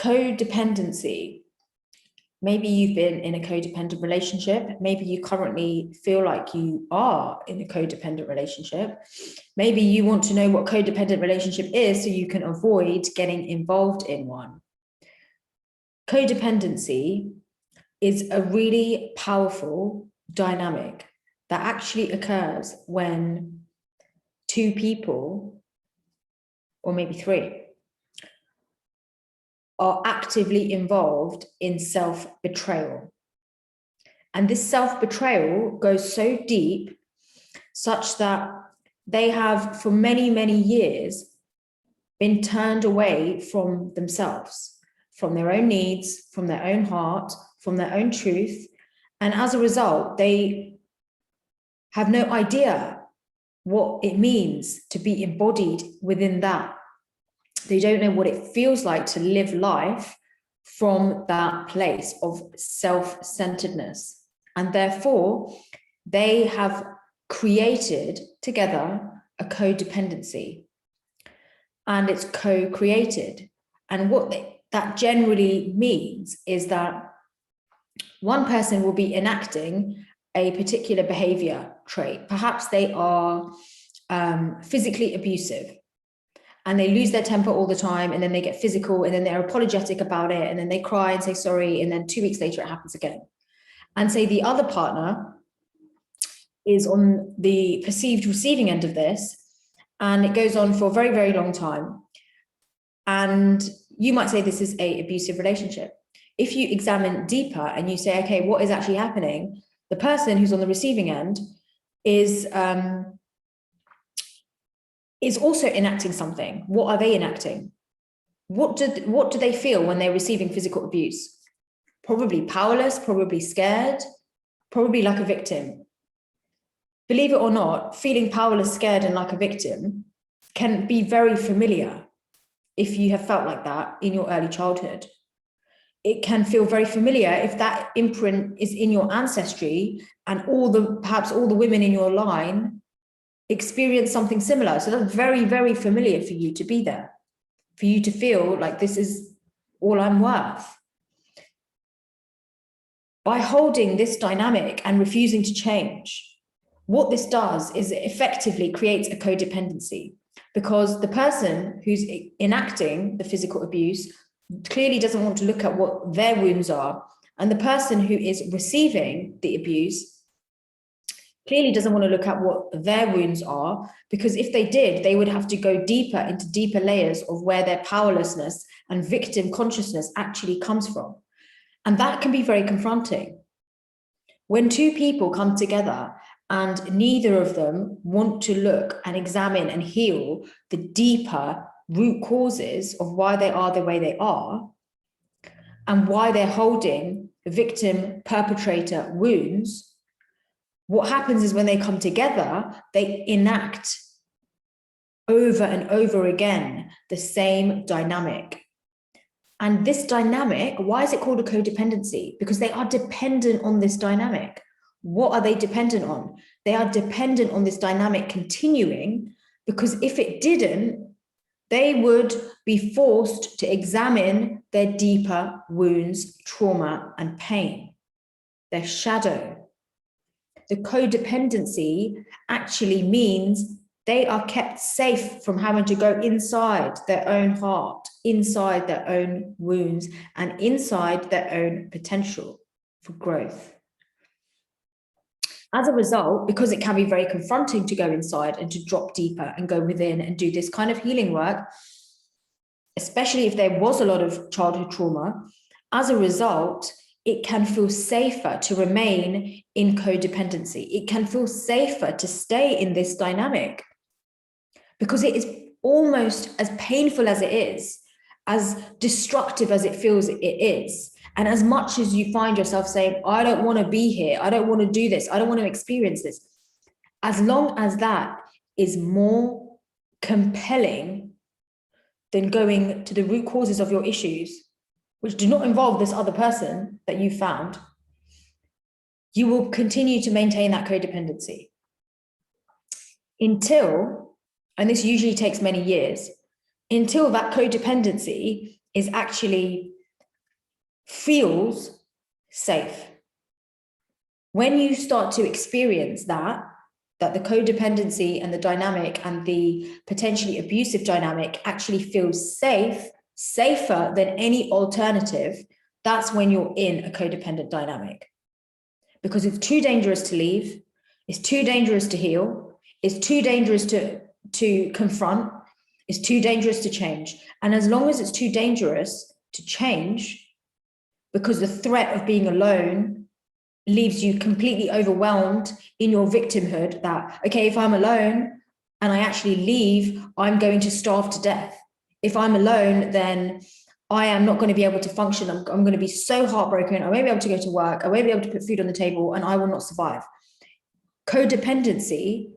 Codependency. Maybe you've been in a codependent relationship. Maybe you currently feel like you are in a codependent relationship. Maybe you want to know what codependent relationship is so you can avoid getting involved in one. Codependency is a really powerful dynamic that actually occurs when two people, or maybe three, are actively involved in self-betrayal. And this self-betrayal goes so deep such that they have for many, many years been turned away from themselves, from their own needs, from their own heart, from their own truth. And as a result, they have no idea what it means to be embodied within that. They don't know what it feels like to live life from that place of self-centeredness. And therefore, they have created together a codependency. And it's co-created. And what that generally means is that one person will be enacting a particular behavior trait. Perhaps they are physically abusive, and they lose their temper all the time, and then they get physical, and then they're apologetic about it, and then they cry and say sorry, and then 2 weeks later it happens again. And say the other partner is on the perceived receiving end of this, and it goes on for a very, very long time. And you might say this is an abusive relationship. If you examine deeper and you say, okay, what is actually happening? The person who's on the receiving end is also enacting something. What are they enacting? What do they feel when they're receiving physical abuse? Probably powerless, probably scared, probably like a victim. Believe it or not, feeling powerless, scared, and like a victim can be very familiar if you have felt like that in your early childhood. It can feel very familiar if that imprint is in your ancestry and perhaps all the women in your line experience something similar. So that's very, very familiar for you to be there, for you to feel like this is all I'm worth. By holding this dynamic and refusing to change, what this does is it effectively creates a codependency, because the person who's enacting the physical abuse clearly doesn't want to look at what their wounds are. And the person who is receiving the abuse clearly doesn't want to look at what their wounds are, because if they did, they would have to go deeper into deeper layers of where their powerlessness and victim consciousness actually comes from. And that can be very confronting. When two people come together and neither of them want to look and examine and heal the deeper root causes of why they are the way they are and why they're holding victim perpetrator wounds, what happens is when they come together, they enact over and over again the same dynamic. And this dynamic, why is it called a codependency? Because they are dependent on this dynamic. What are they dependent on? They are dependent on this dynamic continuing, because if it didn't, they would be forced to examine their deeper wounds, trauma, and pain, their shadow. The codependency actually means they are kept safe from having to go inside their own heart, inside their own wounds, and inside their own potential for growth. As a result, because it can be very confronting to go inside and to drop deeper and go within and do this kind of healing work, especially if there was a lot of childhood trauma, as a result, it can feel safer to remain in codependency. It can feel safer to stay in this dynamic because it is almost as painful as it is, as destructive as it feels it is. And as much as you find yourself saying, I don't want to be here, I don't want to do this, I don't want to experience this, as long as that is more compelling than going to the root causes of your issues, which do not involve this other person that you found, you will continue to maintain that codependency until, and this usually takes many years, until that codependency is actually feels safe. When you start to experience that the codependency and the dynamic and the potentially abusive dynamic actually feels safer than any alternative, that's when you're in a codependent dynamic. Because it's too dangerous to leave, it's too dangerous to heal, it's too dangerous to confront, it's too dangerous to change. And as long as it's too dangerous to change, because the threat of being alone leaves you completely overwhelmed in your victimhood that, okay, if I'm alone and I actually leave, I'm going to starve to death. If I'm alone, then I am not going to be able to function. I'm going to be so heartbroken. I won't be able to go to work. I won't be able to put food on the table, and I will not survive. Codependency,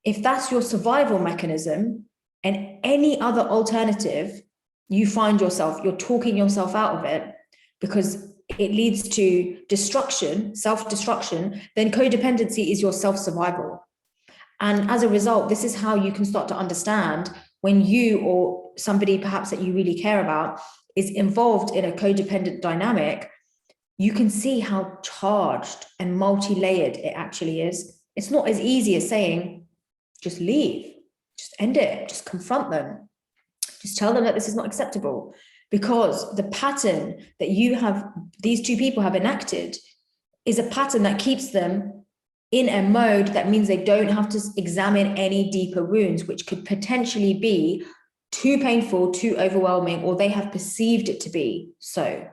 if that's your survival mechanism, and any other alternative, you find yourself, you're talking yourself out of it because it leads to destruction, self-destruction, then codependency is your self-survival. And as a result, this is how you can start to understand when you or somebody perhaps that you really care about is involved in a codependent dynamic. You can see how charged and multi-layered it actually is. It's not as easy as saying, just leave, just end it, just confront them, just tell them that this is not acceptable. Because the pattern that these two people have enacted is a pattern that keeps them in a mode that means they don't have to examine any deeper wounds, which could potentially be too painful, too overwhelming, or they have perceived it to be so.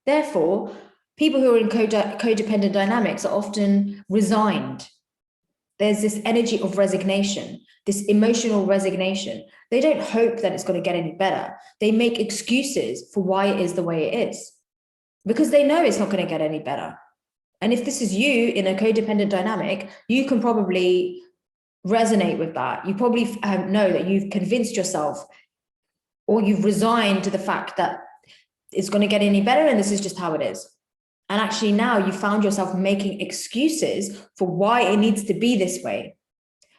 Therefore, people who are in codependent dynamics are often resigned. There's this energy of resignation, this emotional resignation. They don't hope that it's going to get any better. They make excuses for why it is the way it is because they know it's not going to get any better. And if this is you in a codependent dynamic, you can probably resonate with that. You probably know that you've convinced yourself or you've resigned to the fact that it's going to get any better and this is just how it is. And actually now you found yourself making excuses for why it needs to be this way.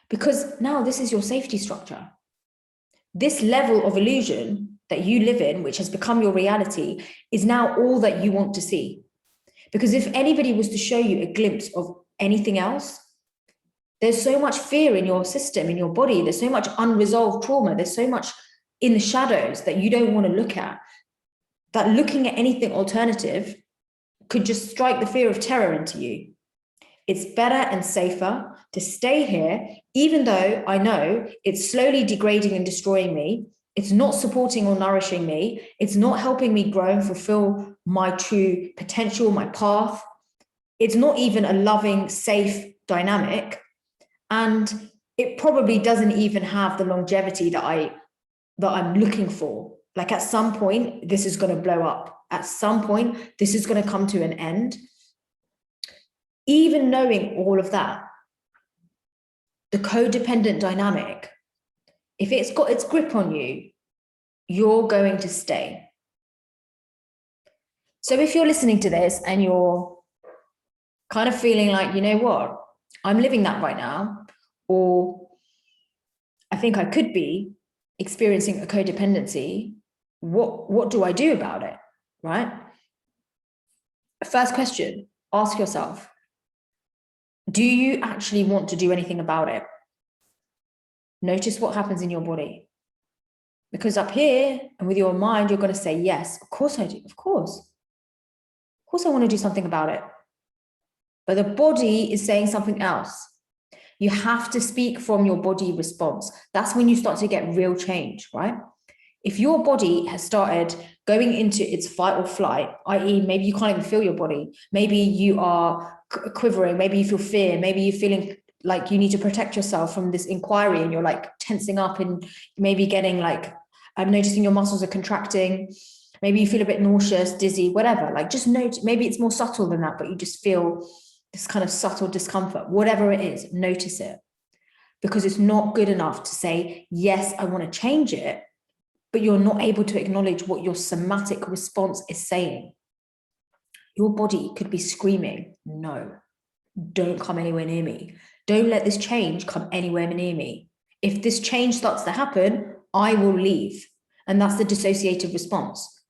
Because now this is your safety structure. This level of illusion that you live in, which has become your reality, is now all that you want to see. Because if anybody was to show you a glimpse of anything else, there's so much fear in your system, in your body, there's so much unresolved trauma, there's so much in the shadows that you don't want to look at, that looking at anything alternative could just strike the fear of terror into you. It's better and safer to stay here, even though I know it's slowly degrading and destroying me. It's not supporting or nourishing me. It's not helping me grow and fulfill my true potential, my path. It's not even a loving, safe dynamic. And it probably doesn't even have the longevity that I'm looking for. Like at some point, this is going to blow up. At some point, this is going to come to an end. Even knowing all of that, the codependent dynamic, if it's got its grip on you, you're going to stay. So if you're listening to this and you're kind of feeling like, you know what, I'm living that right now, or I think I could be experiencing a codependency, what do I do about it, right? First question, ask yourself, do you actually want to do anything about it? Notice what happens in your body. Because up here and with your mind, you're going to say, yes, of course I do. Of course I want to do something about it. But the body is saying something else. You have to speak from your body response. That's when you start to get real change, right? If your body has started going into its fight or flight, i.e. maybe you can't even feel your body, maybe you are quivering, maybe you feel fear, maybe you're feeling like you need to protect yourself from this inquiry and you're like tensing up and maybe getting like, I'm noticing your muscles are contracting, maybe you feel a bit nauseous, dizzy, whatever, like just note, maybe it's more subtle than that, but you just feel this kind of subtle discomfort, whatever it is, notice it. Because it's not good enough to say, yes, I want to change it, but you're not able to acknowledge what your somatic response is saying. Your body could be screaming, no, don't come anywhere near me. Don't let this change come anywhere near me. If this change starts to happen, I will leave. And that's the dissociative response,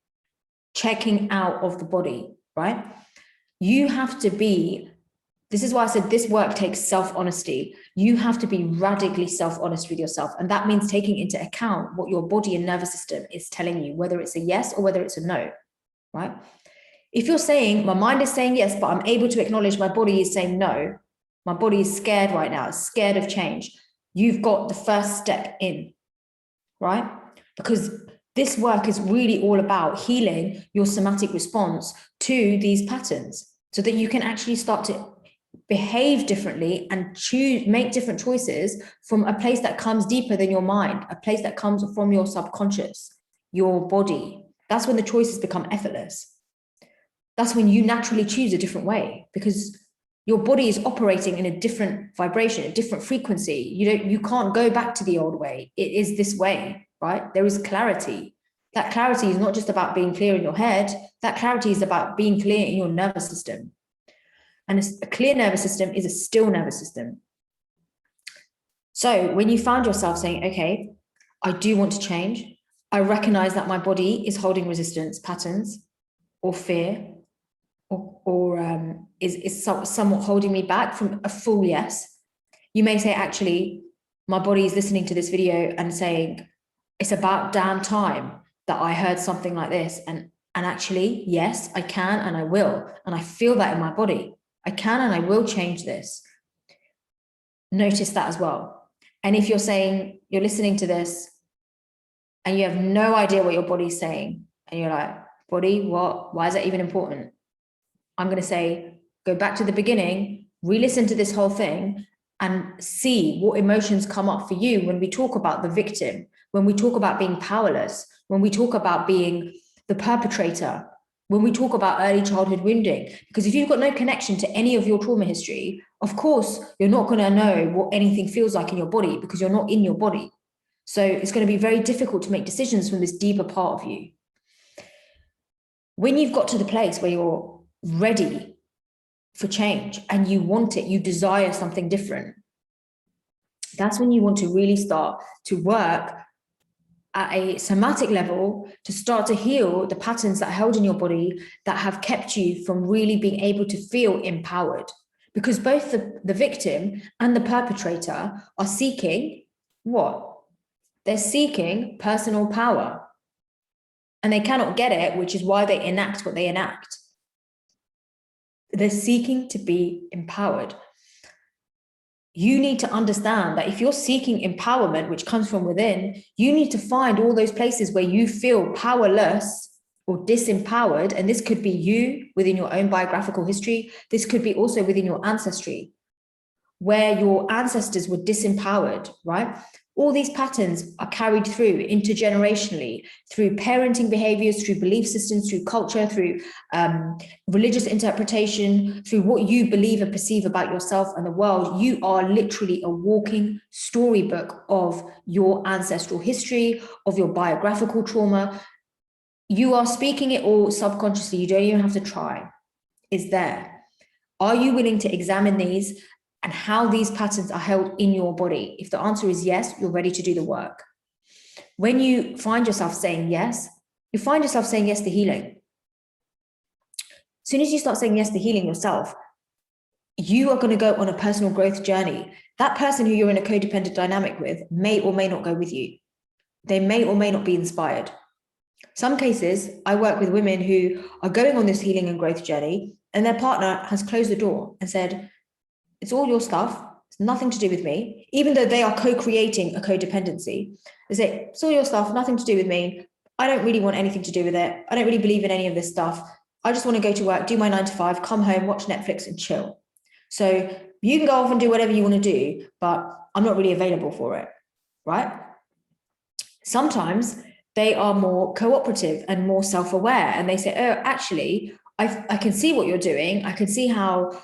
checking out of the body, right? You have to be, this is why I said this work takes self-honesty. You have to be radically self-honest with yourself. And that means taking into account what your body and nervous system is telling you, whether it's a yes or whether it's a no, right? If you're saying, my mind is saying yes, but I'm able to acknowledge my body is saying no, my body is scared right now, it's scared of change, you've got the first step in, right? Because this work is really all about healing your somatic response to these patterns so that you can actually start to behave differently and make different choices from a place that comes deeper than your mind, a place that comes from your subconscious, your body. That's when the choices become effortless. That's when you naturally choose a different way, because your body is operating in a different vibration, a different frequency. You can't go back to the old way. It is this way, right? There is clarity. That clarity is not just about being clear in your head. That clarity is about being clear in your nervous system. And a clear nervous system is a still nervous system. So when you found yourself saying, okay, I do want to change, I recognize that my body is holding resistance patterns or fear, or is somewhat holding me back from a full yes. You may say, actually, my body is listening to this video and saying, it's about damn time that I heard something like this. And actually, yes, I can and I will. And I feel that in my body. I can and I will change this. Notice that as well. And if you're saying, you're listening to this and you have no idea what your body's saying, and you're like, body, what? Why is that even important? I'm going to say, go back to the beginning, re-listen to this whole thing and see what emotions come up for you when we talk about the victim, when we talk about being powerless, when we talk about being the perpetrator, when we talk about early childhood wounding. Because if you've got no connection to any of your trauma history, of course, you're not going to know what anything feels like in your body because you're not in your body. So it's going to be very difficult to make decisions from this deeper part of you. When you've got to the place where you're ready for change and you want it, you desire something different, that's when you want to really start to work at a somatic level to start to heal the patterns that are held in your body that have kept you from really being able to feel empowered. Because both the victim and the perpetrator are seeking what? They're seeking personal power. And they cannot get it, which is why they enact what they enact. They're seeking to be empowered. You need to understand that if you're seeking empowerment, which comes from within, you need to find all those places where you feel powerless or disempowered. And this could be you within your own biographical history. This could be also within your ancestry, where your ancestors were disempowered, right? All these patterns are carried through intergenerationally, through parenting behaviors, through belief systems, through culture, through religious interpretation, through what you believe and perceive about yourself and the world. You are literally a walking storybook of your ancestral history, of your biographical trauma. You are speaking it all subconsciously. You don't even have to try. It's there. Are you willing to examine these and how these patterns are held in your body? If the answer is yes, you're ready to do the work. When you find yourself saying yes, you find yourself saying yes to healing. As soon as you start saying yes to healing yourself, you are going to go on a personal growth journey. That person who you're in a codependent dynamic with may or may not go with you. They may or may not be inspired. Some cases, I work with women who are going on this healing and growth journey, and their partner has closed the door and said, it's all your stuff. It's nothing to do with me. Even though they are co-creating a codependency, they say, it's all your stuff, nothing to do with me. I don't really want anything to do with it. I don't really believe in any of this stuff. I just want to go to work, do my 9 to 5, come home, watch Netflix and chill. So you can go off and do whatever you want to do, but I'm not really available for it, right? Sometimes they are more cooperative and more self-aware, and they say, oh, actually, I can see what you're doing. I can see how,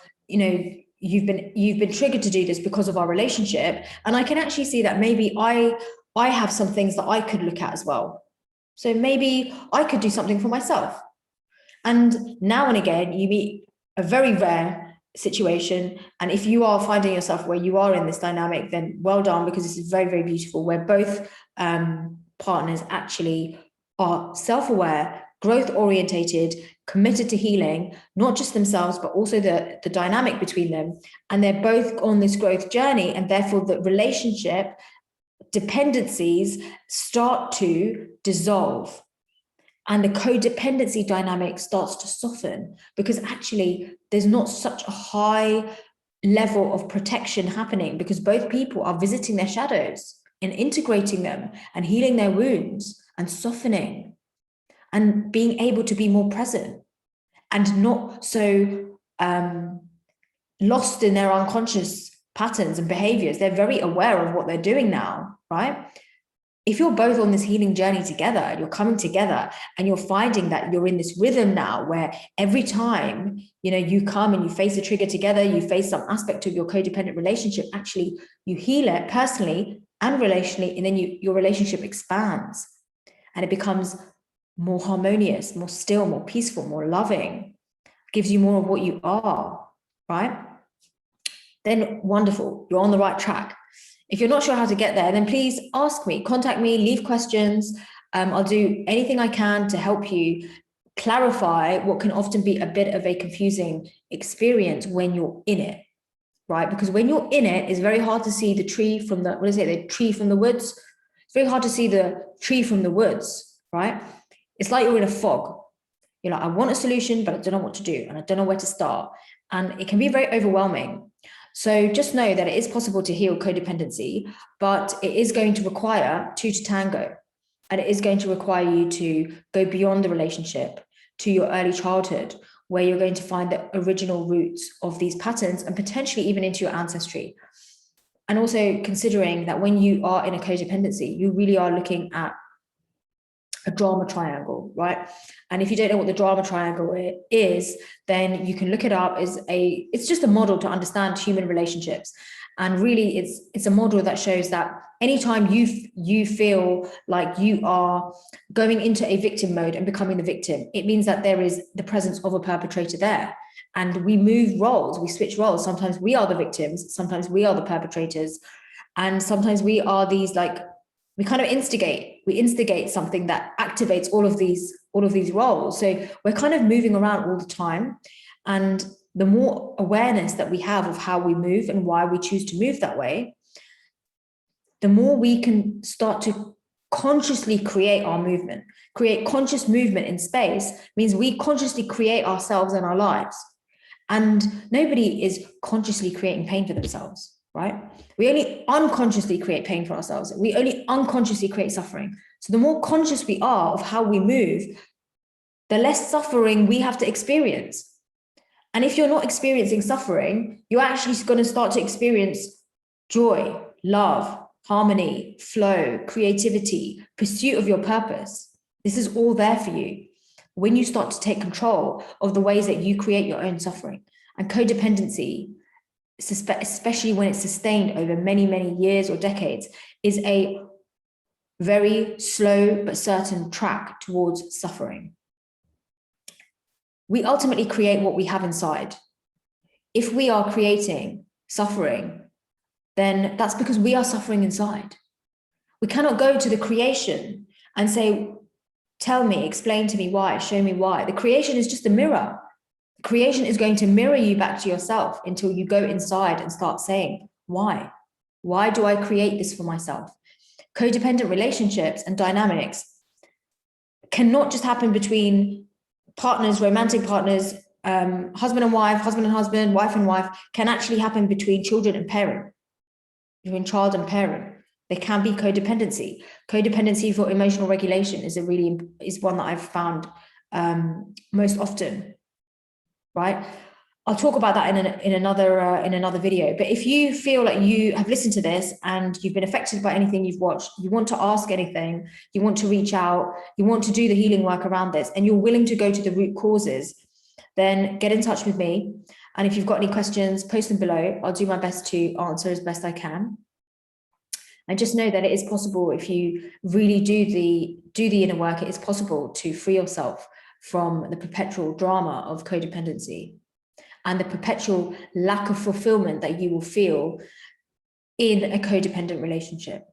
you've been triggered to do this because of our relationship. And I can actually see that maybe I have some things that I could look at as well. So maybe I could do something for myself. And now and again, you meet a very rare situation. And if you are finding yourself where you are in this dynamic, then well done, because this is very, very beautiful, where both partners actually are self-aware, growth-orientated, committed to healing, not just themselves, but also the dynamic between them. And they're both on this growth journey, and therefore the relationship dependencies start to dissolve. And the codependency dynamic starts to soften, because actually there's not such a high level of protection happening, because both people are visiting their shadows and integrating them and healing their wounds and softening and being able to be more present and not so lost in their unconscious patterns and behaviors. They're very aware of what they're doing now, right? If you're both on this healing journey together, you're coming together and you're finding that you're in this rhythm now where every time, you come and you face a trigger together, you face some aspect of your codependent relationship, actually you heal it personally and relationally, and then your relationship expands and it becomes more harmonious, more still, more peaceful, more loving, gives you more of what you are, right? Then wonderful, you're on the right track. If you're not sure how to get there, then please ask me, contact me, leave questions. I'll do anything I can to help you clarify what can often be a bit of a confusing experience when you're in it, right? Because when you're in it, it's very hard to see the tree from the, the tree from the woods. It's very hard to see the tree from the woods, right? It's like you're in a fog. You're like, I want a solution, but I don't know what to do, and I don't know where to start. And it can be very overwhelming. So just know that it is possible to heal codependency, but it is going to require two to tango. And it is going to require you to go beyond the relationship to your early childhood, where you're going to find the original roots of these patterns and potentially even into your ancestry. And also considering that when you are in a codependency, you really are looking at a drama triangle, right? And if you don't know what the drama triangle is, then you can look it up. It's just a model to understand human relationships. And really it's a model that shows that anytime you feel like you are going into a victim mode and becoming the victim, it means that there is the presence of a perpetrator there. And we move roles, we switch roles. Sometimes we are the victims, sometimes we are the perpetrators. And sometimes we are these we kind of instigate something that activates all of these roles. So we're kind of moving around all the time. And the more awareness that we have of how we move and why we choose to move that way, the more we can start to consciously create our movement. Create conscious movement in space means we consciously create ourselves and our lives. And nobody is consciously creating pain for themselves, right? We only unconsciously create pain for ourselves. We only unconsciously create suffering. So the more conscious we are of how we move, the less suffering we have to experience. And if you're not experiencing suffering, you're actually going to start to experience joy, love, harmony, flow, creativity, pursuit of your purpose. This is all there for you when you start to take control of the ways that you create your own suffering. And codependency, especially when it's sustained over many, many years or decades, is a very slow but certain track towards suffering. We ultimately create what we have inside. If we are creating suffering, then that's because we are suffering inside. We cannot go to the creation and say, tell me, explain to me why, show me why. The creation is just a mirror. Creation is going to mirror you back to yourself until you go inside and start saying, why? Why do I create this for myself? Codependent relationships and dynamics cannot just happen between partners, romantic partners, husband and husband, wife and wife, can actually happen between children and parent, between child and parent. There can be codependency. Codependency for emotional regulation is one that I've found most often. Right? I'll talk about that in another video. But if you feel like you have listened to this and you've been affected by anything you've watched, you want to ask anything, you want to reach out, you want to do the healing work around this, and you're willing to go to the root causes, then get in touch with me. And if you've got any questions, post them below. I'll do my best to answer as best I can. And just know that it is possible, if you really do the inner work, it is possible to free yourself from the perpetual drama of codependency and the perpetual lack of fulfillment that you will feel in a codependent relationship.